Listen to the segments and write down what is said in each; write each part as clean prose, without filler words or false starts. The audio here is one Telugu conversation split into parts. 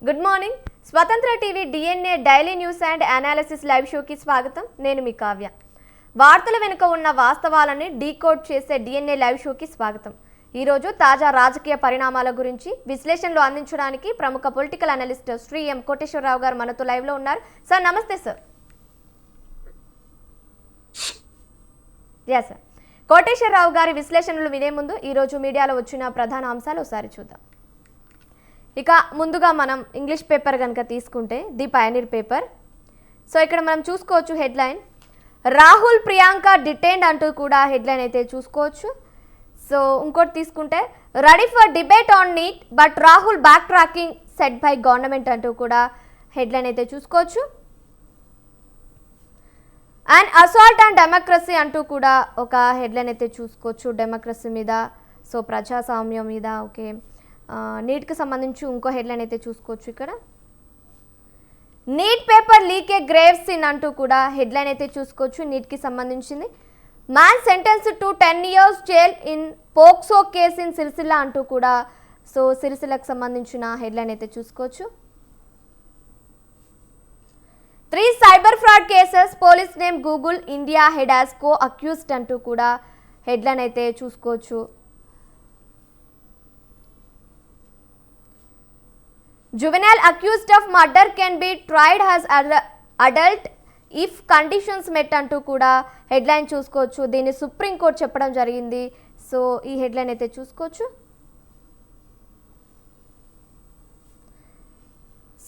Good morning. Swatantra TV DNA daily news and analysis live షోకి స్వాగతం. నేను మీ కావ్య. వార్తల వెనుక ఉన్న వాస్తవాలను డీకోడ్ చేసే డిఎన్ఏ లైవ్ షోకి స్వాగతం. ఈరోజు తాజా రాజకీయ పరిణామాల గురించి విశ్లేషణలు అందించడానికి ప్రముఖ పొలిటికల్ అనలిస్ట్ శ్రీ ఎం కోటేశ్వరరావు గారు మనతో లైవ్లో ఉన్నారు. సార్ నమస్తే సార్. సార్ కోటేశ్వరరావు గారి విశ్లేషణలు వినే ముందు ఈరోజు మీడియాలో వచ్చిన ప్రధాన అంశాలు ఒకసారి చూద్దాం. ఇక ముందుగా మనం ఇంగ్లీష్ పేపర్ కనుక తీసుకుంటే ది పయనీర్ పేపర్. సో ఇక్కడ మనం చూసుకోవచ్చు హెడ్లైన్, రాహుల్ ప్రియాంక డిటైన్డ్ అంటూ కూడా హెడ్లైన్ అయితే చూసుకోవచ్చు. సో ఇంకోటి తీసుకుంటే ready for debate on NEET but Rahul backtracking set by government అంటూ కూడా హెడ్లైన్ అయితే చూసుకోవచ్చు. అండ్ అసాల్ట్ అండ్ డెమోక్రసీ అంటూ కూడా ఒక హెడ్లైన్ అయితే చూసుకోవచ్చు డెమోక్రసీ మీద, సో ప్రజాస్వామ్యం మీద. ఓకే, నీట్కి సంబంధించి ఇంకో హెడ్లైన్ అయితే చూసుకోవచ్చు. ఇక్కడ నీట్ పేపర్ లీకే గ్రేవ్ సీన్ అంటూ కూడా హెడ్లైన్ అయితే చూసుకోవచ్చు నీట్కి సంబంధించింది. Man sentence to 10 years jail in POCSO case in Sircilla అంటూ కూడా, సో సిరిసిల్లకు సంబంధించిన హెడ్లైన్ అయితే చూసుకోవచ్చు. 3 cyber fraud cases police name Google India head as కో అక్యూజ్డ్ అంటూ కూడా హెడ్లైన్ అయితే చూసుకోవచ్చు. Juvenile accused of murder can be tried as adult if conditions met అంటూ కూడా హెడ్లైన్ చూసుకోవచ్చు. దీన్ని సుప్రీంకోర్టు చెప్పడం జరిగింది. సో ఈ హెడ్లైన్ అయితే చూసుకోవచ్చు.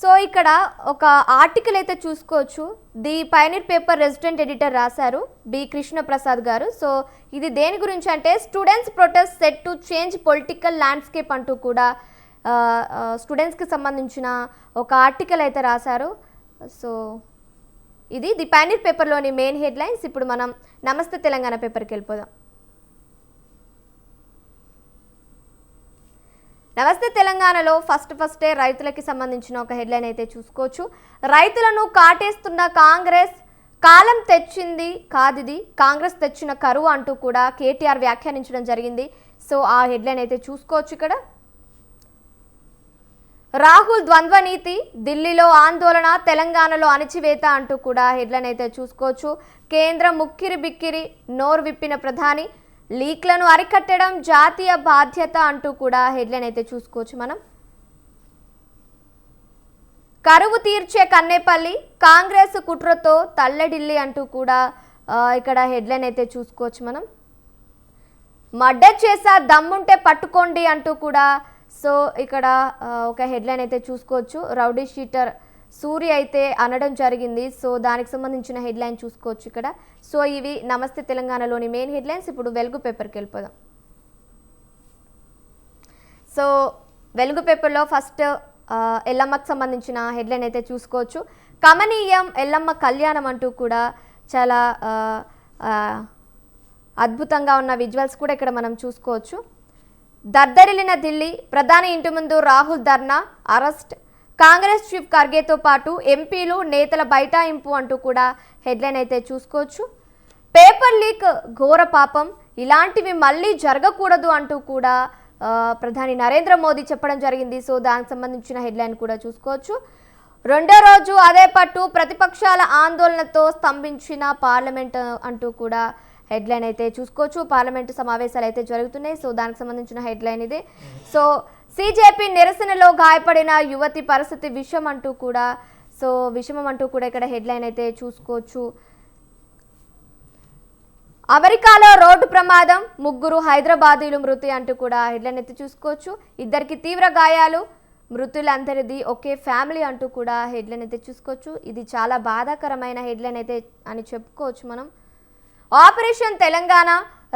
సో ఇక్కడ ఒక ఆర్టికల్ అయితే చూసుకోవచ్చు. The Pioneer paper resident editor రాశారు బి కృష్ణప్రసాద్ గారు. సో ఇది దేని గురించి అంటే students protest set to change political landscape అంటూ కూడా స్టూడెంట్స్కి సంబంధించిన ఒక ఆర్టికల్ అయితే రాశారు. సో ఇది ది పయనీర్ పేపర్లోని మెయిన్ హెడ్లైన్స్. ఇప్పుడు మనం నమస్తే తెలంగాణ పేపర్కి వెళ్ళిపోదాం. నమస్తే తెలంగాణలో ఫస్టే రైతులకి సంబంధించిన ఒక హెడ్లైన్ అయితే చూసుకోవచ్చు. రైతులను కాటేస్తున్న కాంగ్రెస్ కాలం తెచ్చింది కాదిది, కాంగ్రెస్ తెచ్చిన కరువు అంటూ కూడా కేటీఆర్ వ్యాఖ్యానించడం జరిగింది. సో ఆ హెడ్లైన్ అయితే చూసుకోవచ్చు. ఇక్కడ రాహుల్ ద్వంద్వ నీతి, ఢిల్లీలో ఆందోళన, తెలంగాణలో అణచివేత అంటూ కూడా హెడ్లైన్ అయితే చూసుకోవచ్చు. కేంద్రం ముక్కిరి బిక్కిరి, నోరు విప్పిన ప్రధాని, లీక్లను అరికట్టడం జాతీయ బాధ్యత అంటూ కూడా హెడ్లైన్ అయితే చూసుకోవచ్చు. మనం కరువు తీర్చే కన్నేపల్లి, కాంగ్రెస్ కుట్రతో తల్లడిల్లి అంటూ కూడా ఇక్కడ హెడ్లైన్ అయితే చూసుకోవచ్చు. మనం మర్డర్ చేసా దమ్ముంటే పట్టుకోండి అంటూ కూడా, సో ఇక్కడ ఒక హెడ్లైన్ అయితే చూసుకోవచ్చు. రౌడీ షీటర్ సూరి అయితే అనడం జరిగింది. సో దానికి సంబంధించిన హెడ్లైన్ చూసుకోవచ్చు ఇక్కడ. సో ఇవి నమస్తే తెలంగాణలోని మెయిన్ హెడ్లైన్స్. ఇప్పుడు వెలుగు పేపర్కి వెళ్ళిపోదాం. సో వెలుగు పేపర్లో ఫస్ట్ ఎల్లమ్మకు సంబంధించిన హెడ్లైన్ అయితే చూసుకోవచ్చు. కమనీయం ఎల్లమ్మ కళ్యాణం అంటూ కూడా చాలా అద్భుతంగా ఉన్న విజువల్స్ కూడా ఇక్కడ మనం చూసుకోవచ్చు. దద్దరిల్లిన ఢిల్లీ, ప్రధాని ఇంటి ముందు రాహుల్ ధర్నా, అరెస్ట్, కాంగ్రెస్ చీఫ్ ఖర్గేతో పాటు ఎంపీలు నేతల బైఠాయింపు అంటూ కూడా హెడ్లైన్ అయితే చూసుకోవచ్చు. పేపర్ లీక్ ఘోర పాపం, ఇలాంటివి మళ్ళీ జరగకూడదు అంటూ కూడా ప్రధాని నరేంద్ర మోదీ చెప్పడం జరిగింది. సో దానికి సంబంధించిన హెడ్లైన్ కూడా చూసుకోవచ్చు. రెండో రోజు అదే పట్టు, ప్రతిపక్షాల ఆందోళనతో స్తంభించిన పార్లమెంట్ అంటూ కూడా హెడ్లైన్ అయితే చూసుకోవచ్చు. పార్లమెంటు సమావేశాలు అయితే జరుగుతున్నాయి. సో దానికి సంబంధించిన హెడ్లైన్ ఇదే. సో సిజేపీ నిరసనలో గాయపడిన యువతి పరిస్థితి విషం అంటూ కూడా, సో విషమం అంటూ కూడా ఇక్కడ హెడ్లైన్ అయితే చూసుకోవచ్చు. అమెరికాలో రోడ్డు ప్రమాదం, 3 హైదరాబాదీలు మృతి అంటూ కూడా హెడ్లైన్ అయితే చూసుకోవచ్చు. 2 తీవ్ర గాయాలు, మృతులందరిది ఒకే ఫ్యామిలీ అంటూ కూడా హెడ్లైన్ అయితే చూసుకోవచ్చు. ఇది చాలా బాధాకరమైన హెడ్లైన్ అయితే అని చెప్పుకోవచ్చు మనం. ఆపరేషన్ తెలంగాణ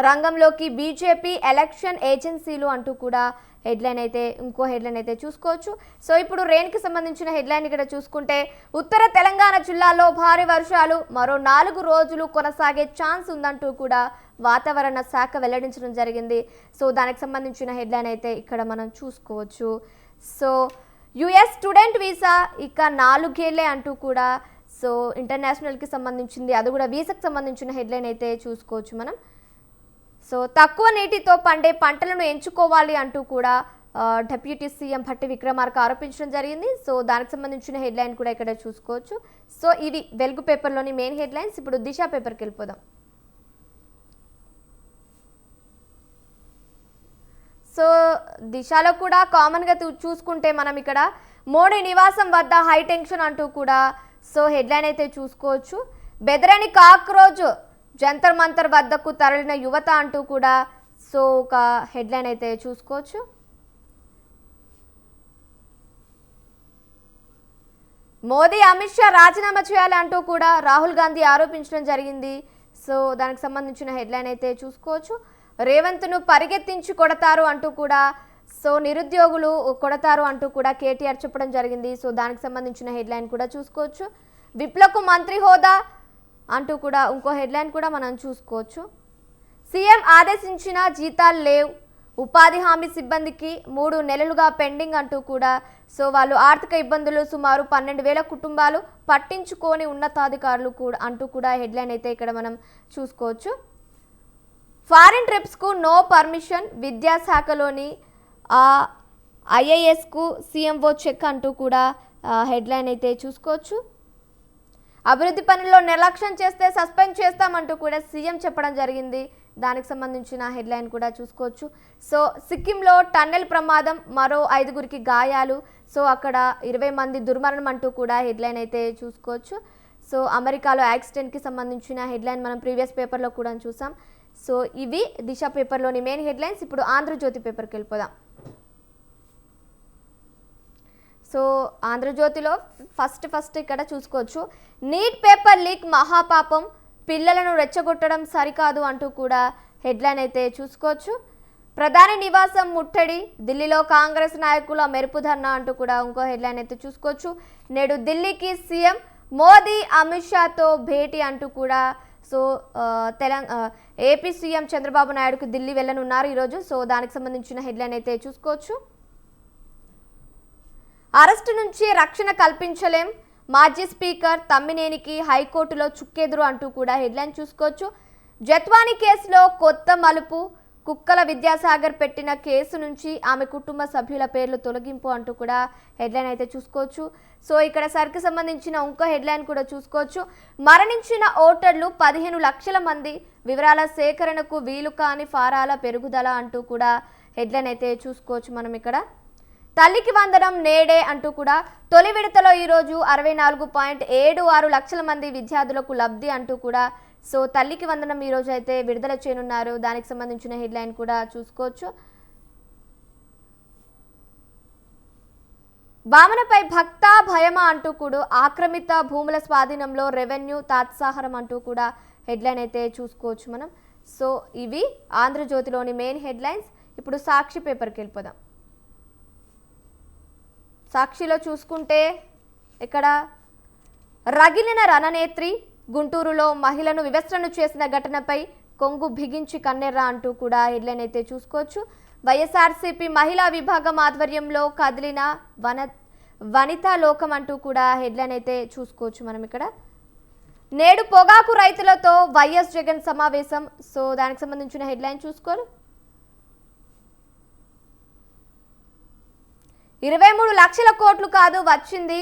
రంగంలోకి బీజేపీ ఎలక్షన్ ఏజెన్సీలు అంటూ కూడా హెడ్లైన్ అయితే ఇంకో హెడ్లైన్ అయితే చూసుకోవచ్చు. సో ఇప్పుడు రెయిన్కి సంబంధించిన హెడ్లైన్ ఇక్కడ చూసుకుంటే ఉత్తర తెలంగాణ జిల్లాలో భారీ వర్షాలు మరో 4 రోజులు కొనసాగే ఛాన్స్ ఉందంటూ కూడా వాతావరణ శాఖ వెల్లడించడం జరిగింది. సో దానికి సంబంధించిన హెడ్లైన్ అయితే ఇక్కడ మనం చూసుకోవచ్చు. సో యుఎస్ స్టూడెంట్ వీసా ఇక 4 ఏళ్లే అంటూ కూడా, సో ఇంటర్నేషనల్కి సంబంధించింది, అది కూడా వీసాకు సంబంధించిన హెడ్లైన్ అయితే చూసుకోవచ్చు మనం. సో తక్కువ నీటితో పండే పంటలను ఎంచుకోవాలి అంటూ కూడా డిప్యూటీ సీఎం భట్టి విక్రమార్క ఆరోపించడం జరిగింది. సో దానికి సంబంధించిన హెడ్లైన్ కూడా ఇక్కడ చూసుకోవచ్చు. సో ఇవి వెలుగు పేపర్లోని మెయిన్ హెడ్లైన్స్. ఇప్పుడు దిశ పేపర్కి వెళ్ళిపోదాం. సో దిశలో కూడా కామన్గా చూసుకుంటే మనం ఇక్కడ మోడీ నివాసం వద్ద హై టెన్షన్ అంటూ కూడా సో హెడ్లైన్ అయితే చూసుకోవచ్చు. బెదరని కాక్రోజ్ జంతర్ మంతర్ వద్దకు తరలిన యువత అంటూ కూడా సో ఒక హెడ్లైన్ అయితే చూసుకోవచ్చు. మోదీ అమిత్ షా రాజీనామా చేయాలి అంటూ కూడా రాహుల్ గాంధీ ఆరోపించడం జరిగింది. సో దానికి సంబంధించిన హెడ్లైన్ అయితే చూసుకోవచ్చు. రేవంత్ను పరిగెత్తించి కొడతారు అంటూ కూడా సో నిరుద్యోగులు కొడతారు అంటూ కూడా కేటీఆర్ చెప్పడం జరిగింది. సో దానికి సంబంధించిన హెడ్లైన్ కూడా చూసుకోవచ్చు. విప్లకు మంత్రి హోదా అంటూ కూడా ఇంకో హెడ్లైన్ కూడా మనం చూసుకోవచ్చు. సీఎం ఆదేశించిన జీతాలు లేవు, ఉపాధి హామీ సిబ్బందికి 3 నెలలుగా పెండింగ్ అంటూ కూడా సో వాళ్ళు ఆర్థిక ఇబ్బందులు సుమారు 12,000 కుటుంబాలు పట్టించుకోని ఉన్నతాధికారులు కూడా అంటూ కూడా హెడ్లైన్ అయితే ఇక్కడ మనం చూసుకోవచ్చు. ఫారిన్ ట్రిప్స్కు నో పర్మిషన్, విద్యాశాఖలోని ఐఏఎస్కు సీఎంఓ చెక్ అంటూ కూడా హెడ్లైన్ అయితే చూసుకోవచ్చు. అభివృద్ధి పనుల్లో నిర్లక్ష్యం చేస్తే సస్పెండ్ చేస్తామంటూ కూడా సీఎం చెప్పడం జరిగింది. దానికి సంబంధించిన హెడ్లైన్ కూడా చూసుకోవచ్చు. సో సిక్కింలో టన్నెల్ ప్రమాదం, మరో 5గురికి గాయాలు, సో అక్కడ 20 మంది దుర్మరణం అంటూ కూడా హెడ్లైన్ అయితే చూసుకోవచ్చు. సో అమెరికాలో యాక్సిడెంట్కి సంబంధించిన హెడ్లైన్ మనం ప్రీవియస్ పేపర్లో కూడా చూసాం. సో ఇవి దిశ పేపర్లోని మెయిన్ హెడ్లైన్స్. ఇప్పుడు ఆంధ్రజ్యోతి పేపర్కి వెళ్ళిపోదాం. సో ఆంధ్రజ్యోతిలో ఫస్ట్ ఇక్కడ చూసుకోవచ్చు. నీట్ పేపర్ లీక్ మహాపాపం, పిల్లలను రెచ్చగొట్టడం సరికాదు అంటూ కూడా హెడ్లైన్ అయితే చూసుకోవచ్చు. ప్రధాని నివాసం ముట్టడి, ఢిల్లీలో కాంగ్రెస్ నాయకుల మెరుపు ధర్నా అంటూ కూడా ఇంకో హెడ్లైన్ అయితే చూసుకోవచ్చు. నేడు ఢిల్లీకి సీఎం మోదీ అమిత్ షాతో భేటీ అంటూ కూడా సో ఏపీ సీఎం చంద్రబాబు నాయుడుకు ఢిల్లీ వెళ్ళనున్నారు ఈరోజు. సో దానికి సంబంధించిన హెడ్లైన్ అయితే చూసుకోవచ్చు. అరెస్టు నుంచి రక్షణ కల్పించలేం, మాజీ స్పీకర్ తమ్మినేనికి హైకోర్టులో చుక్కెదురు అంటూ కూడా హెడ్లైన్ చూసుకోవచ్చు. జత్వానీ కేసులో కొత్త మలుపు, కుక్కల విద్యాసాగర్ పెట్టిన కేసు నుంచి ఆమె కుటుంబ సభ్యుల పేర్లు తొలగింపు అంటూ కూడా హెడ్లైన్ అయితే చూసుకోవచ్చు. సో ఇక్కడ సరికి సంబంధించిన ఇంకో హెడ్లైన్ కూడా చూసుకోవచ్చు. మరణించిన ఓటర్లు 15 లక్షల మంది, వివరాల సేకరణకు వీలు కాని ఫారాల పెరుగుదల అంటూ కూడా హెడ్లైన్ అయితే చూసుకోవచ్చు. మనం ఇక్కడ తల్లికి వందనం నేడే అంటూ కూడా తొలి విడతలో ఈరోజు 64.76 లక్షల మంది విద్యార్థులకు లబ్ధి అంటూ కూడా సో తల్లికి వందనం ఈరోజు అయితే విడుదల చేయనున్నారు. దానికి సంబంధించిన హెడ్లైన్ కూడా చూసుకోవచ్చు. భామనపై భక్త భయమా అంటూ కూడా ఆక్రమిత భూముల స్వాధీనంలో రెవెన్యూ తాత్సాహరం అంటూ కూడా హెడ్లైన్ అయితే చూసుకోవచ్చు మనం. సో ఇవి ఆంధ్రజ్యోతిలోని మెయిన్ హెడ్లైన్స్. ఇప్పుడు సాక్షి పేపర్కి వెళ్ళిపోదాం. సాక్షిలో చూసుకుంటే ఇక్కడ రగిలిన రణనేత్రి, గుంటూరులో మహిళను వివస్త్రను చేసిన ఘటనపై కొంగు బిగించి కన్నెర్ర అంటూ కూడా హెడ్లైన్ అయితే చూసుకోవచ్చు. వైఎస్ఆర్సీపీ మహిళా విభాగం ఆధ్వర్యంలో కదిలిన వనితా లోకం అంటూ కూడా హెడ్లైన్ అయితే చూసుకోవచ్చు మనం ఇక్కడ. నేడు పొగాకు రైతులతో వైఎస్ జగన్ సమావేశం, సో దానికి సంబంధించిన హెడ్లైన్ చూసుకోరు. 23 లక్షల కోట్లు కాదు వచ్చింది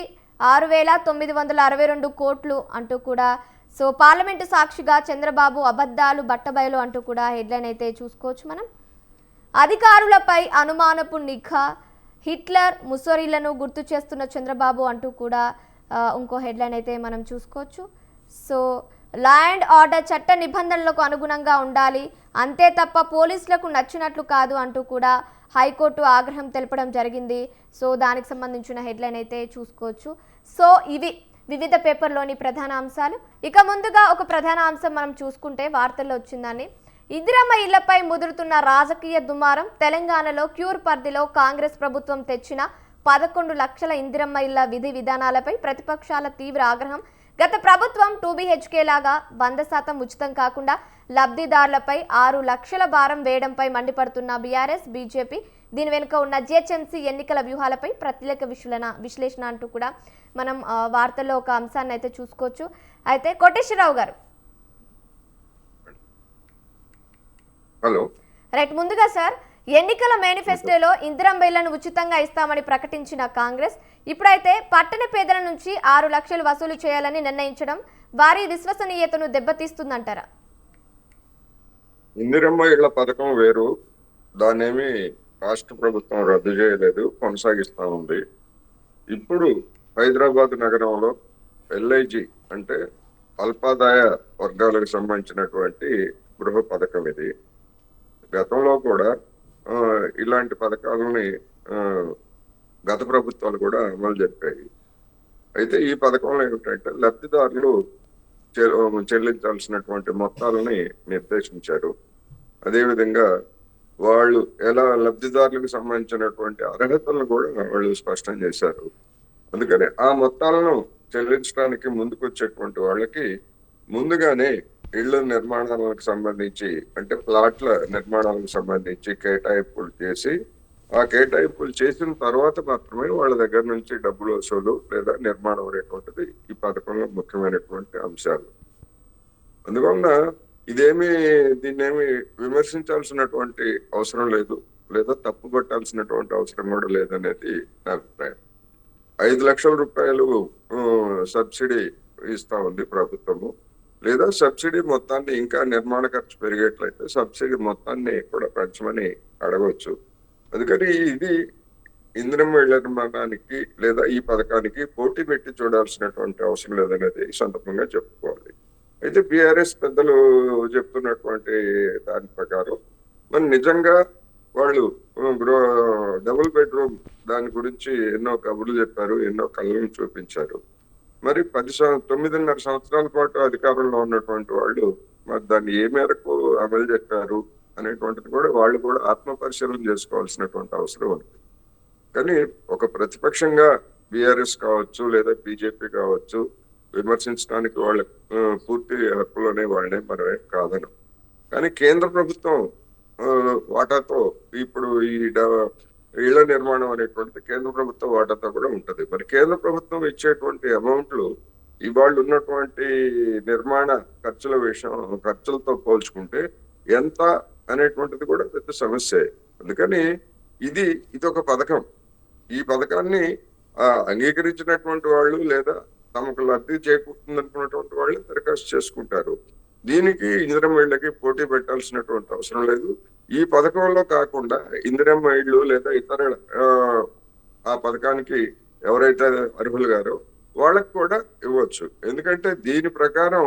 6,962 కోట్లు అంటూ కూడా సో పార్లమెంటు సాక్షిగా చంద్రబాబు అబద్ధాలు బట్టబయలు అంటూ కూడా హెడ్లైన్ అయితే చూసుకోవచ్చు మనం. అధికారులపై అనుమానపు నిఘా, హిట్లర్ ముసోరిలను గుర్తు చేస్తున్న చంద్రబాబు అంటూ కూడా ఇంకో హెడ్లైన్ అయితే మనం చూసుకోవచ్చు. సో లా అండ్ ఆర్డర్ చట్ట నిబంధనలకు అనుగుణంగా ఉండాలి, అంతే తప్ప పోలీసులకు నచ్చినట్లు కాదు అంటూ కూడా హైకోర్టు ఆగ్రహం తెలపడం జరిగింది. సో దానికి సంబంధించిన హెడ్లైన్ అయితే చూసుకోవచ్చు. సో ఇవి వివిధ పేపర్లోని ప్రధాన అంశాలు. ఇక ముందుగా ఒక ప్రధాన అంశం మనం చూసుకుంటే వార్తల్లో వచ్చిందని, ఇందిరమ్మ ఇళ్లపై ముదురుతున్న రాజకీయ దుమారం. తెలంగాణలో క్యూర్ పరిధిలో కాంగ్రెస్ ప్రభుత్వం తెచ్చిన 11 లక్షల ఇందిరమ్మ ఇళ్ల విధి విధానాలపై ప్రతిపక్షాల తీవ్ర ఆగ్రహం. గత ప్రభుత్వం 2BHK లాగా 100% ఉచితం కాకుండా లబ్ధిదారులపై 6 లక్షల భారం వేయడంపై మండిపడుతున్న బీఆర్ఎస్, బీజేపీ, దీని వెనుక ఉన్న జీహెచ్ఎంసీ ఎన్నికల వ్యూహాలపై ప్రత్యేక విశ్లేషణ అంటూ కూడా మనం వార్తల్లో ఒక అంశాన్ని అయితే చూసుకోవచ్చు. అయితే కోటేశ్వరరావు గారు, హలో రైట్, ముందుగా సార్ ఎన్నికల మేనిఫెస్టోలో ఇందిరమ్మ ఇళ్లను ఉచితంగా ఇస్తామని ప్రకటించిన కాంగ్రెస్ ఇప్పుడైతే పట్టణ పేదల నుంచి 6 లక్షలు వసూలు చేయాలని నిర్ణయించడం వారి విశ్వసనీయతను దెబ్బతీస్తుందంటారా? ఇందిరమ్మ ఇళ్ల పథకం వేరు, దాన్నేమి రాష్ట్ర ప్రభుత్వం రద్దు చేయలేదు, కొనసాగిస్తా ఉంది. ఇప్పుడు హైదరాబాద్ నగరంలో ఎల్ఐజి అంటే అల్పాదాయ వర్గాలకు సంబంధించినటువంటి గృహ పథకం ఇది. గతంలో కూడా ఇలాంటి పథకాలని గత ప్రభుత్వాలు కూడా అమలు జరిపాయి. అయితే ఈ పథకంలో ఏమిటంటే లబ్ధిదారులు చెల్లించాల్సినటువంటి మొత్తాలని నిర్దేశించారు. అదేవిధంగా వాళ్ళు ఎలా లబ్ధిదారులకు సంబంధించినటువంటి అర్హతలను కూడా వాళ్ళు స్పష్టం చేశారు. అందుకని ఆ మొత్తాలను చెల్లించడానికి ముందుకు వచ్చేటువంటి వాళ్ళకి ముందుగానే ఇళ్ల నిర్మాణాలకు సంబంధించి అంటే ప్లాట్ల నిర్మాణాలకు సంబంధించి కేటాయింపులు చేసి ఆ కేటాయింపులు చేసిన తర్వాత మాత్రమే వాళ్ళ దగ్గర నుంచి డబ్బులు వసూలు లేదా నిర్మాణం అనేటువంటిది ఈ పథకంలో ముఖ్యమైనటువంటి అంశాలు. అందువలన దీన్నేమి విమర్శించాల్సినటువంటి అవసరం లేదు, లేదా తప్పు పట్టాల్సినటువంటి అవసరం కూడా లేదనేది నా అభిప్రాయం. 5 లక్షల రూపాయలు సబ్సిడీ ఇస్తా ఉంది ప్రభుత్వము, లేదా సబ్సిడీ మొత్తాన్ని ఇంకా నిర్మాణ ఖర్చు పెరిగేట్లయితే సబ్సిడీ మొత్తాన్ని కూడా పెంచమని అడగవచ్చు. అందుకని ఇది ఇందిరమ్మ ఇళ్ల నిర్మాణానికి లేదా ఈ పథకానికి పోటీ పెట్టి చూడాల్సినటువంటి అవసరం లేదనేది ఈ సందర్భంగా చెప్పుకోవాలి. అయితే బీఆర్ఎస్ పెద్దలు చెప్తున్నటువంటి దాని ప్రకారం మరి నిజంగా వాళ్ళు డబుల్ బెడ్రూమ్ దాని గురించి ఎన్నో కబుర్లు చెప్పారు, ఎన్నో కళ్ళను చూపించారు. మరి 9.5 సంవత్సరాల పాటు అధికారంలో ఉన్నటువంటి వాళ్ళు మరి దాన్ని ఏ మేరకు అమలు చెప్పారు అనేటువంటిది కూడా వాళ్ళు కూడా ఆత్మ పరిశీలన చేసుకోవాల్సినటువంటి అవసరం ఉంది. కానీ ఒక ప్రతిపక్షంగా బీఆర్ఎస్ కావచ్చు లేదా బీజేపీ కావచ్చు విమర్శించడానికి వాళ్ళ పూర్తి హక్కులోనే వాళ్ళనే మనమే కాదను. కానీ కేంద్ర ప్రభుత్వం వాటాతో ఇప్పుడు ఈ ఇళ్ల నిర్మాణం అనేటువంటిది కేంద్ర ప్రభుత్వ వాటాతో కూడా ఉంటది. మరి కేంద్ర ప్రభుత్వం ఇచ్చేటువంటి అమౌంట్లు ఇవాళ ఉన్నటువంటి నిర్మాణ ఖర్చులతో పోల్చుకుంటే ఎంత అనేటువంటిది కూడా పెద్ద సమస్య. అందుకని ఇది ఒక పథకం. ఈ పథకాన్ని అంగీకరించినటువంటి వాళ్ళు లేదా తమకు లబ్ధి చేకూరుతుందనుకున్నటువంటి వాళ్ళు దరఖాస్తు చేసుకుంటారు. దీనికి ఇందిరమ్మ ఇళ్ళకి పోటీ పెట్టాల్సినటువంటి అవసరం లేదు. ఈ పథకంలో కాకుండా ఇందిరమ్మ ఇళ్ళు లేదా ఇతర ఆ పథకానికి ఎవరైతే అర్హులు గారో వాళ్ళకు కూడా ఇవ్వచ్చు. ఎందుకంటే దీని ప్రకారం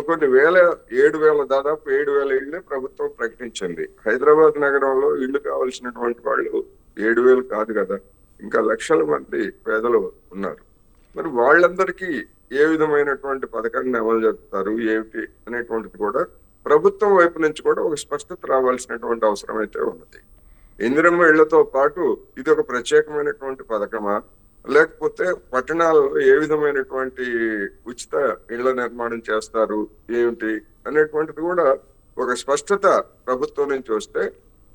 కొన్ని 7,000 దాదాపు 7,000 ఇళ్ళే ప్రభుత్వం ప్రకటించింది. హైదరాబాద్ నగరంలో ఇళ్లు కావాల్సినటువంటి వాళ్ళు 7,000 కాదు కదా, ఇంకా లక్షల మంది పేదలు ఉన్నారు. మరి వాళ్ళందరికీ ఏ విధమైనటువంటి పథకాన్ని అమలు జరుపుతారు ఏమిటి అనేటువంటిది కూడా ప్రభుత్వం వైపు నుంచి కూడా ఒక స్పష్టత రావాల్సినటువంటి అవసరం అయితే ఉన్నది. ఇందిరమ్మ ఇళ్లతో పాటు ఇది ఒక ప్రత్యేకమైనటువంటి పథకమా, లేకపోతే పట్టణాలలో ఏ విధమైనటువంటి ఉచిత ఇళ్ల నిర్మాణం చేస్తారు ఏమిటి అనేటువంటిది కూడా ఒక స్పష్టత ప్రభుత్వం నుంచి వస్తే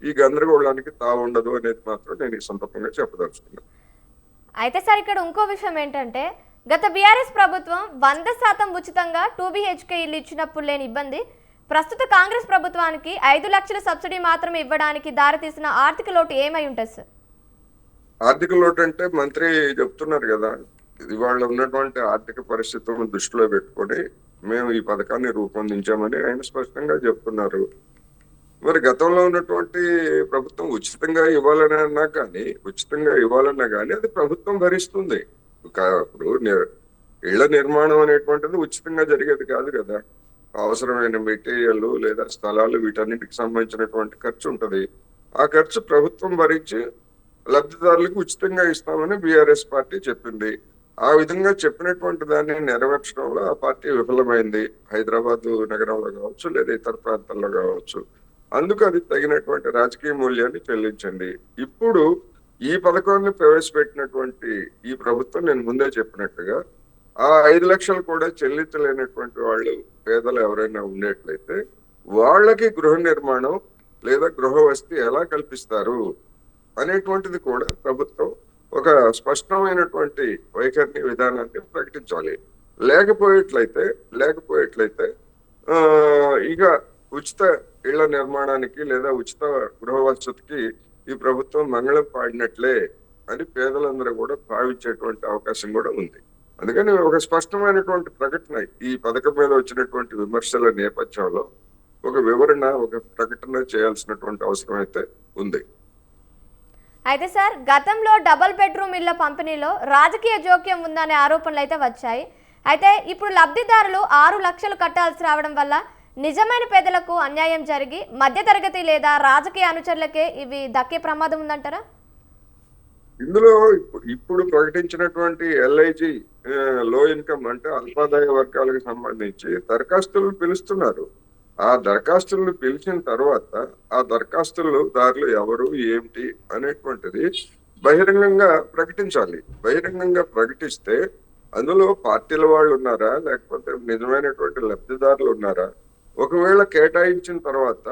ఈ గందరగోళానికి తావుండదు అనేది మాత్రం నేను ఈ సందర్భంగా చెప్పదలుచుకున్నాను. అయితే సార్ ఇక్కడ ఇంకో విషయం ఏంటంటే గత బీఆర్ఎస్ ప్రభుత్వం 100% ఉచితంగా 2 BHK ఇల్లు ఇచ్చినప్పుడు లేని ఇబ్బంది ప్రస్తుత కాంగ్రెస్ ప్రభుత్వానికి 5 లక్షల సబ్సిడీ మాత్రమే ఇవ్వడానికి దారితీసిన ఆర్థిక లోటు ఏమై ఉంటుంది సార్? ఆర్థిక లోటు అంటే మంత్రి చెప్తున్నారు కదా, ఇవాళ ఉన్నటువంటి ఆర్థిక పరిస్థితులను దృష్టిలో పెట్టుకొని మేము ఈ పథకాన్ని రూపొందించామని ఆయన స్పష్టంగా చెప్తున్నారు. మరి గతంలో ఉన్నటువంటి ప్రభుత్వం ఉచితంగా ఇవ్వాలన్నా కానీ అది ప్రభుత్వం భరిస్తుంది. ఇప్పుడు ఇళ్ల నిర్మాణం అనేటువంటిది ఉచితంగా జరిగేది కాదు కదా. అవసరమైన మెటీరియల్ లేదా స్థలాలు వీటన్నిటికి సంబంధించినటువంటి ఖర్చు ఉంటది. ఆ ఖర్చు ప్రభుత్వం భరించి లబ్ధిదారులకు ఉచితంగా ఇస్తామని బీఆర్ఎస్ పార్టీ చెప్పింది. ఆ విధంగా చెప్పినటువంటి దాన్ని నెరవేర్చడంలో ఆ పార్టీ విఫలమైంది. హైదరాబాద్ నగరంలో కావచ్చు లేదా ఇతర ప్రాంతాల్లో కావచ్చు. అందుకు అది తగినటువంటి రాజకీయ మూల్యాన్ని చెల్లించింది. ఇప్పుడు ఈ పథకాన్ని ప్రవేశపెట్టినటువంటి ఈ ప్రభుత్వం నేను ముందే చెప్పినట్టుగా ఆ 5 లక్షలు కూడా చెల్లించలేనటువంటి వాళ్ళు పేదలు ఎవరైనా ఉండేట్లయితే వాళ్ళకి గృహ నిర్మాణం లేదా గృహ వసతి ఎలా కల్పిస్తారు అనేటువంటిది కూడా ప్రభుత్వం ఒక స్పష్టమైనటువంటి వైఖరిని విధానాన్ని ప్రకటించాలి. లేకపోయేట్లయితే ఇక ఉచిత ఇళ్ల నిర్మాణానికి లేదా ఉచిత గృహ వసతికి ఈ ప్రభుత్వం మంగళం పాడినట్లే అని పేదలందరూ కూడా భావించేటువంటి అవకాశం కూడా ఉంది. అందుకని ఒక స్పష్టమైనటువంటి ప్రకటన ఈ పథకం మీద వచ్చినటువంటి విమర్శల నేపథ్యంలో ఒక వివరణ, ఒక ప్రకటన చేయాల్సినటువంటి అవసరం అయితే ఉంది. అయితే సార్, గతంలో డబుల్ బెడ్రూమ్ ఇళ్ల పంపిణీలో రాజకీయ జోక్యం ఉందనే ఆరోపణలు అయితే వచ్చాయి. అయితే ఇప్పుడు లబ్ధిదారులు 6 లక్షలు కట్టాల్సి రావడం వల్ల నిజమైన పేదలకు అన్యాయం జరిగి మధ్యతరగతి లేదా రాజకీయ అనుచరులకే ఇవి దక్కే ప్రమాదం ఉందంటారా? ఇందులో ఇప్పుడు ప్రకటించినటువంటి ఎల్ఐజి లో ఇన్కమ్ అంటే అల్పాదాయ వర్గాలకు సంబంధించి దరఖాస్తులను పిలుస్తున్నారు. ఆ దరఖాస్తులను పిలిచిన తర్వాత ఆ దరఖాస్తుదారులు ఎవరు ఏమిటి అనేటువంటిది బహిరంగంగా ప్రకటించాలి. బహిరంగంగా ప్రకటిస్తే అందులో పార్టీల వాళ్ళు ఉన్నారా, లేకపోతే నిజమైనటువంటి లబ్ధిదారులు ఉన్నారా, ఒకవేళ కేటాయించిన తర్వాత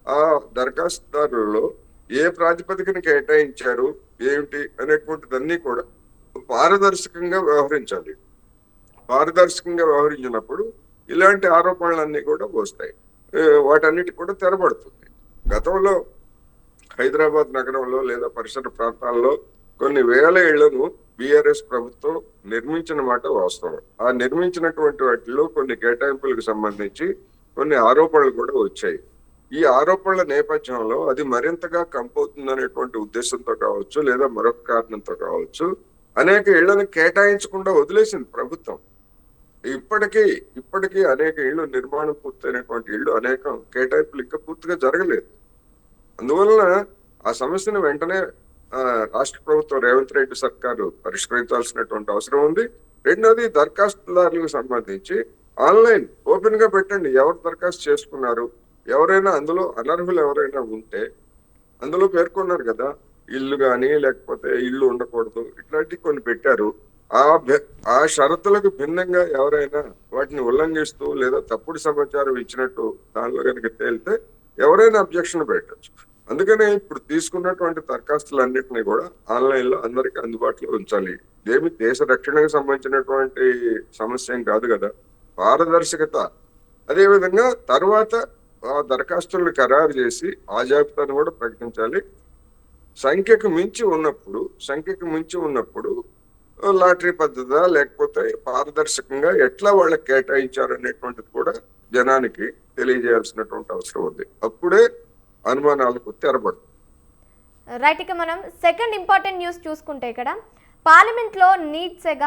ఆ దరఖాస్తుదారులలో ఏ ప్రాతిపదికన కేటాయించారు ఏమిటి అనేటువంటిదన్నీ కూడా పారదర్శకంగా వ్యవహరించాలి. పారదర్శకంగా వ్యవహరించినప్పుడు ఇలాంటి ఆరోపణలన్నీ కూడా వస్తాయి, వాటన్నిటి కూడా తెరబడుతుంది. గతంలో హైదరాబాద్ నగరంలో లేదా పరిసర ప్రాంతాల్లో కొన్ని వేల ఇళ్లను బీఆర్ఎస్ ప్రభుత్వం నిర్మించిన మాట వాస్తవం. ఆ నిర్మించినటువంటి వాటిలో కొన్ని కేటాయింపులకు సంబంధించి కొన్ని ఆరోపణలు కూడా వచ్చాయి. ఈ ఆరోపణల నేపథ్యంలో అది మరింతగా కంపవుతుందనేటువంటి ఉద్దేశంతో కావచ్చు, లేదా మరొక కారణంతో కావచ్చు, అనేక ఇళ్లను కేటాయించకుండా వదిలేసింది ప్రభుత్వం. ఇప్పటికీ అనేక ఇళ్లు నిర్మాణం పూర్తయినటువంటి ఇళ్లు అనేక కేటాయింపులు ఇంకా పూర్తిగా జరగలేదు. అందువలన ఆ సమస్యను వెంటనే రాష్ట్ర ప్రభుత్వం రేవంత్ రెడ్డి సర్కారు పరిష్కరించాల్సినటువంటి అవసరం ఉంది. రెండోది, దరఖాస్తుదారులకు సంబంధించి ఆన్లైన్ ఓపెన్ గా పెట్టండి. ఎవరు దరఖాస్తు చేసుకున్నారు, ఎవరైనా అందులో అనర్హులు ఎవరైనా ఉంటే అందులో పేర్కొన్నారు కదా, ఇల్లు కానీ లేకపోతే ఇల్లు ఉండకూడదు, ఇట్లాంటివి కొన్ని పెట్టారు. ఆ షరతులకు భిన్నంగా ఎవరైనా వాటిని ఉల్లంఘిస్తూ లేదా తప్పుడు సమాచారం ఇచ్చినట్టు దానిలో కనుక తేలితే ఎవరైనా అబ్జెక్షన్ పెట్టచ్చు. అందుకనే ఇప్పుడు తీసుకున్నటువంటి దరఖాస్తులన్నింటినీ కూడా ఆన్లైన్ లో అందరికీ అందుబాటులో ఉంచాలి. ఇదేమి దేశ రక్షణకు సంబంధించినటువంటి సమస్య ఏం కాదు కదా. పారదర్శకత, అదేవిధంగా తర్వాత ఆ దరఖాస్తులను ఖరారు చేసి ఆ జాబితాను కూడా ప్రకటించాలి. సంఖ్యకు మించి ఉన్నప్పుడు లాటరీ పద్ధతి లేకపోతే పారదర్శకంగా ఎట్లా వాళ్ళకి కేటాయించారు అనేటువంటిది కూడా జనానికి తెలియజేయాల్సినటువంటి అవసరం ఉంది. అప్పుడే అనుమానాలకు తెరబడుతుంది. రైట్, ఇక మనం సెకండ్ ఇంపార్టెంట్ న్యూస్ చూసుకుంటే ఇక్కడ పార్లమెంట్లో నీట్ సెగ,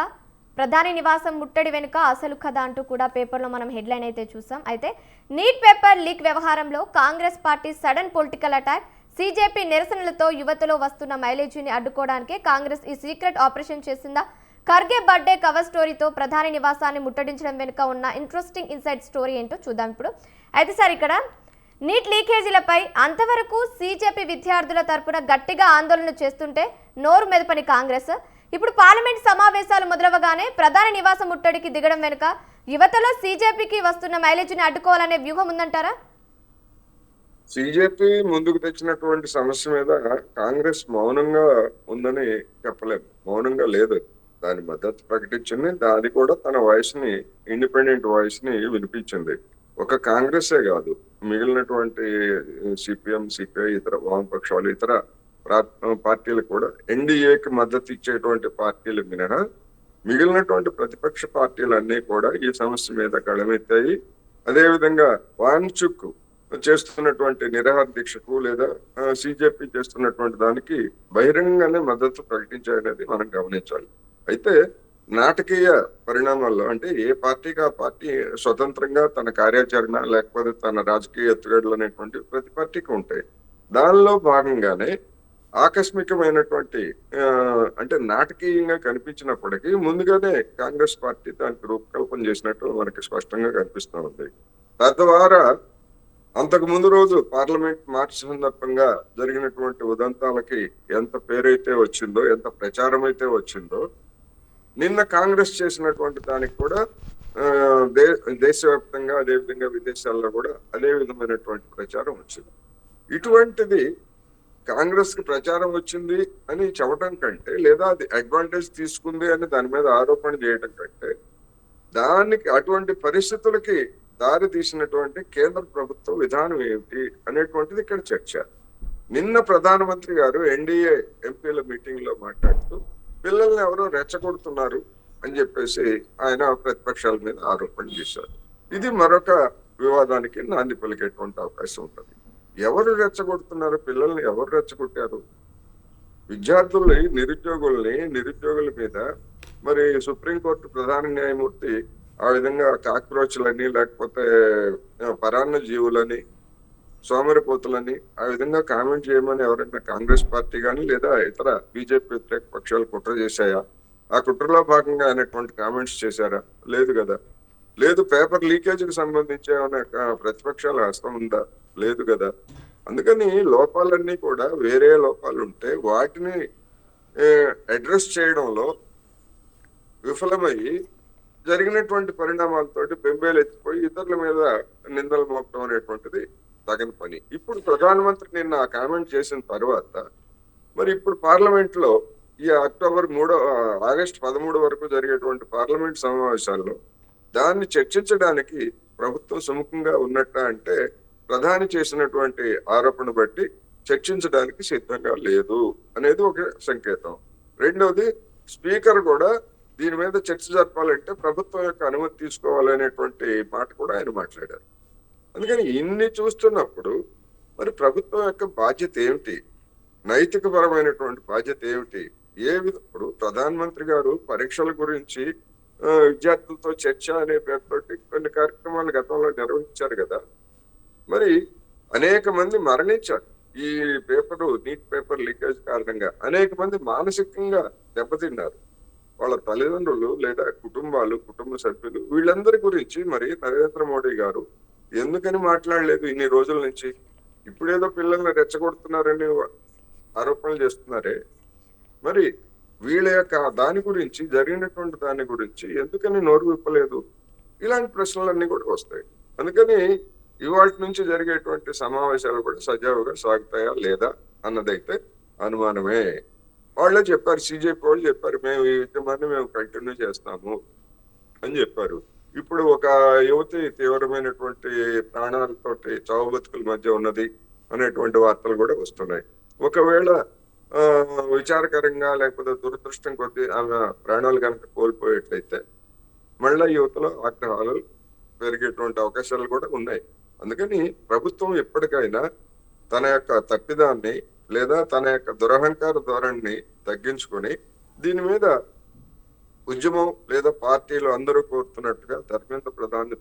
ప్రధాని నివాసం ముట్టడి వెనుక అసలు కథ అంటూ కూడా పేపర్లో మనం హెడ్లైన్ అయితే చూసాం. అయితే నీట్ పేపర్ లీక్ వ్యవహారంలో Congress party sudden political attack, CJP నిరసనలతో యువతలో వస్తున్న మైలేజీని అడ్డుకోవడానికే కాంగ్రెస్ ఈ సీక్రెట్ ఆపరేషన్ చేసిందా? ఖర్గే బర్త్డే కవర్ స్టోరీతో ప్రధాని నివాసాన్ని ముట్టడించడం వెనుక ఉన్న ఇంట్రెస్టింగ్ ఇన్సైడ్ స్టోరీ ఏంటో చూద్దాం ఇప్పుడు. అయితే సార్, ఇక్కడ నీట్ లీకేజీలపై అంతవరకు సీజేపీ విద్యార్థుల తరపున గట్టిగా ఆందోళన చేస్తుంటే నోరు మెదపని కాంగ్రెస్ ఇప్పుడు పార్లమెంట్ సమావేశాలు మొదలవగానే ప్రధాని నివాసం ముట్టడికి దిగడం వెనుక యువతలో సీజేపీకి వస్తున్న మైలేజీని అడ్డుకోవాలనే వ్యూహం ఉందంటారా? సీజేపీ ముందుకు తెచ్చినటువంటి సమస్య మీద కాంగ్రెస్ మౌనంగా ఉందని చెప్పలేము. మౌనంగా లేదు, దాని మద్దతు ప్రకటించింది. దాని కూడా తన వాయిస్ ని, ఇండిపెండెంట్ వాయిస్ ని వినిపించింది. ఒక కాంగ్రెసే కాదు, మిగిలినటువంటి సిపిఎం, సిపిఐ, ఇతర వామపక్షాలు, ఇతర పార్టీలు కూడా, ఎన్డీఏకి మద్దతు ఇచ్చేటువంటి పార్టీలు మినహా మిగిలినటువంటి ప్రతిపక్ష పార్టీలన్నీ కూడా ఈ సమస్య మీద గళమెత్తాయి. అదేవిధంగా వాంచుక్ చేస్తున్నటువంటి నిరాహార దీక్షకు లేదా సీజేపీ చేస్తున్నటువంటి దానికి బహిరంగంగానే మద్దతు ప్రకటించాయనేది మనం గమనించాలి. అయితే నాటకీయ పరిణామాల్లో, అంటే ఏ పార్టీకి ఆ పార్టీ స్వతంత్రంగా తన కార్యాచరణ లేకపోతే తన రాజకీయ ఎత్తుగడలు అనేటువంటి ప్రతి పార్టీకి ఉంటాయి. దానిలో భాగంగానే ఆకస్మికమైనటువంటి అంటే నాటకీయంగా కనిపించినప్పటికీ ముందుగానే కాంగ్రెస్ పార్టీ దానికి రూపకల్పన చేసినట్టు మనకి స్పష్టంగా కనిపిస్తూ ఉంది. తద్వారా అంతకు ముందు రోజు పార్లమెంట్ మార్చి సందర్భంగా జరిగినటువంటి ఉదంతాలకి ఎంత పేరైతే వచ్చిందో, ఎంత ప్రచారం అయితే వచ్చిందో, నిన్న కాంగ్రెస్ చేసినటువంటి దానికి కూడా దేశవ్యాప్తంగా అదేవిధంగా విదేశాల్లో కూడా అదే విధమైనటువంటి ప్రచారం వచ్చింది. ఇటువంటిది కాంగ్రెస్ కి ప్రచారం వచ్చింది అని చెప్పడం కంటే, లేదా అది అడ్వాంటేజ్ తీసుకుంది అని దాని మీద ఆరోపణ చేయడం కంటే, దానికి అటువంటి పరిస్థితులకి దారి తీసినటువంటి కేంద్ర ప్రభుత్వ విధానం ఏమిటి అనేటువంటిది ఇక్కడ చర్చ. నిన్న ప్రధానమంత్రి గారు ఎన్డీఏ ఎంపీల మీటింగ్ లో మాట్లాడుతూ పిల్లల్ని ఎవరో రెచ్చగొడుతున్నారు అని చెప్పేసి ఆయన ప్రతిపక్షాల మీద ఆరోపణ చేశారు. ఇది మరొక వివాదానికి నాంది పలికేటువంటి అవకాశం ఉంటుంది. ఎవరు రెచ్చగొడుతున్నారు, పిల్లల్ని ఎవరు రెచ్చగొట్టారు? విద్యార్థుల్ని, నిరుద్యోగుల మీద మరి సుప్రీంకోర్టు ప్రధాన న్యాయమూర్తి ఆ విధంగా కాక్రోచ్లని, లేకపోతే పరాన్న జీవులని, సోమరిపోతులని ఆ విధంగా కామెంట్ చేయమని ఎవరైనా కాంగ్రెస్ పార్టీ కానీ లేదా ఇతర బీజేపీ వ్యతిరేక పక్షాలు కుట్ర చేశాయా? ఆ కుట్రలో భాగంగా అయినటువంటి కామెంట్స్ చేశారా? లేదు కదా. లేదు, పేపర్ లీకేజీకి సంబంధించి ఏమైనా ప్రతిపక్షాల హస్తం ఉందా? లేదు కదా. అందుకని లోపాలన్నీ కూడా వేరే లోపాలు ఉంటే వాటిని అడ్రస్ చేయడంలో విఫలమయ్యి జరిగినటువంటి పరిణామాలతోటి బెంబేలు ఎత్తిపోయి ఇతరుల మీద నిందలు మోపడం అనేటువంటిది తగిన పని. ఇప్పుడు ప్రధానమంత్రి నిన్న ఆ కామెంట్ చేసిన తర్వాత మరి ఇప్పుడు పార్లమెంట్ లో ఈ ఆగస్టు 13 వరకు జరిగేటువంటి పార్లమెంట్ సమావేశాల్లో దాన్ని చర్చించడానికి ప్రభుత్వం సుముఖంగా ఉన్నట్ట అంటే ప్రధాని చేసినటువంటి ఆరోపణ బట్టి చర్చించడానికి సిద్ధంగా లేదు అనేది ఒక సంకేతం. రెండవది, స్పీకర్ కూడా దీని మీద చర్చ జరపాలంటే ప్రభుత్వం యొక్క అనుమతి తీసుకోవాలనేటువంటి మాట కూడా ఆయన మాట్లాడారు. అందుకని ఇన్ని చూస్తున్నప్పుడు మరి ప్రభుత్వం యొక్క బాధ్యత ఏమిటి, నైతిక పరమైనటువంటి బాధ్యత ఏమిటి? ఇప్పుడు ప్రధానమంత్రి గారు పరీక్షల గురించి విద్యార్థులతో చర్చ అనే పేరుతోటి కొన్ని కార్యక్రమాలు గతంలో నిర్వహించారు కదా. మరి అనేక మంది మరణించారు ఈ నీట్ పేపర్ లీకేజ్ కారణంగా. అనేక మంది మానసికంగా దెబ్బతిన్నారు. వాళ్ళ తల్లిదండ్రులు లేదా కుటుంబ సభ్యులు, వీళ్ళందరి గురించి మరి నరేంద్ర మోడీ గారు ఎందుకని మాట్లాడలేదు ఇన్ని రోజుల నుంచి? ఇప్పుడేదో పిల్లల్ని రెచ్చగొడుతున్నారని ఆరోపణలు చేస్తున్నారే, మరి వీళ్ళ యొక్క దాని గురించి, జరిగినటువంటి దాని గురించి ఎందుకని నోరు విప్పలేదు? ఇలాంటి ప్రశ్నలన్నీ కూడా వస్తాయి. అందుకని ఇవాటి నుంచి జరిగేటువంటి సమావేశాలు కూడా సజావుగా సాగుతాయా లేదా అన్నదైతే అనుమానమే. వాళ్ళే చెప్పారు, సిజేపీ వాళ్ళు చెప్పారు, మేము ఈ ఉద్యమాన్ని మేము కంటిన్యూ చేస్తాము అని చెప్పారు. ఇప్పుడు ఒక యువతి తీవ్రమైనటువంటి ప్రాణాలతోటి చావు బతుకుల మధ్య ఉన్నది అనేటువంటి వార్తలు కూడా వస్తున్నాయి. ఒకవేళ విచారకరంగా లేకపోతే దురదృష్టం కొద్దీ ఆమె ప్రాణాలు కనుక కోల్పోయేట్లయితే మళ్ళా యువతలో ఆగ్రహాలు పెరిగేటువంటి అవకాశాలు కూడా ఉన్నాయి. అందుకని ప్రభుత్వం ఎప్పటికైనా తన యొక్క తప్పిదాన్ని లేదా తన యొక్క దురహంకార ధోరణిని తగ్గించుకొని దీని మీద ఉద్యమం లేదా పార్టీలు అందరూ కోరుతున్నట్టుగా ధర్మేంద్ర ప్రధాన్ని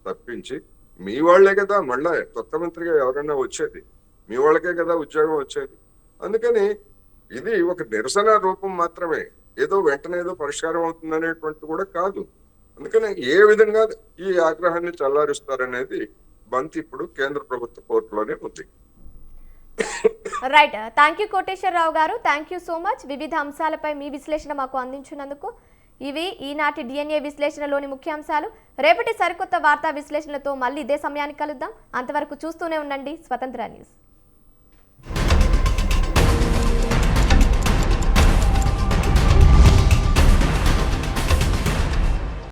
తప్పించి, మీ వాళ్లే కదా మళ్ళా కొత్త మంత్రిగా ఎవరైనా వచ్చేది, మీ వాళ్ళకే కదా ఉద్యోగం వచ్చేది. అందుకని ఇది ఒక నిరసన రూపం మాత్రమే, ఏదో వెంటనే ఏదో పరిష్కారం అవుతుందనేటువంటి కూడా కాదు. అందుకని ఏ విధంగా ఈ ఆగ్రహాన్ని చల్లారుస్తారనేది బంతి ఇప్పుడు కేంద్ర ప్రభుత్వ కోర్టులోనే ఉంది. రైట్, థ్యాంక్ యూ కోటేశ్వరరావు గారు, థ్యాంక్ యూ సో మచ్. వివిధ అంశాలపై మీ విశ్లేషణ మాకు అందించినందుకు. ఇవి ఈనాటి DNA విశ్లేషణలోని ముఖ్యాంశాలు. రేపటి సరికొత్త వార్తా విశ్లేషణలతో మళ్ళీ ఇదే సమయానికి కలుద్దాం. అంతవరకు చూస్తూనే ఉండండి స్వతంత్ర న్యూస్.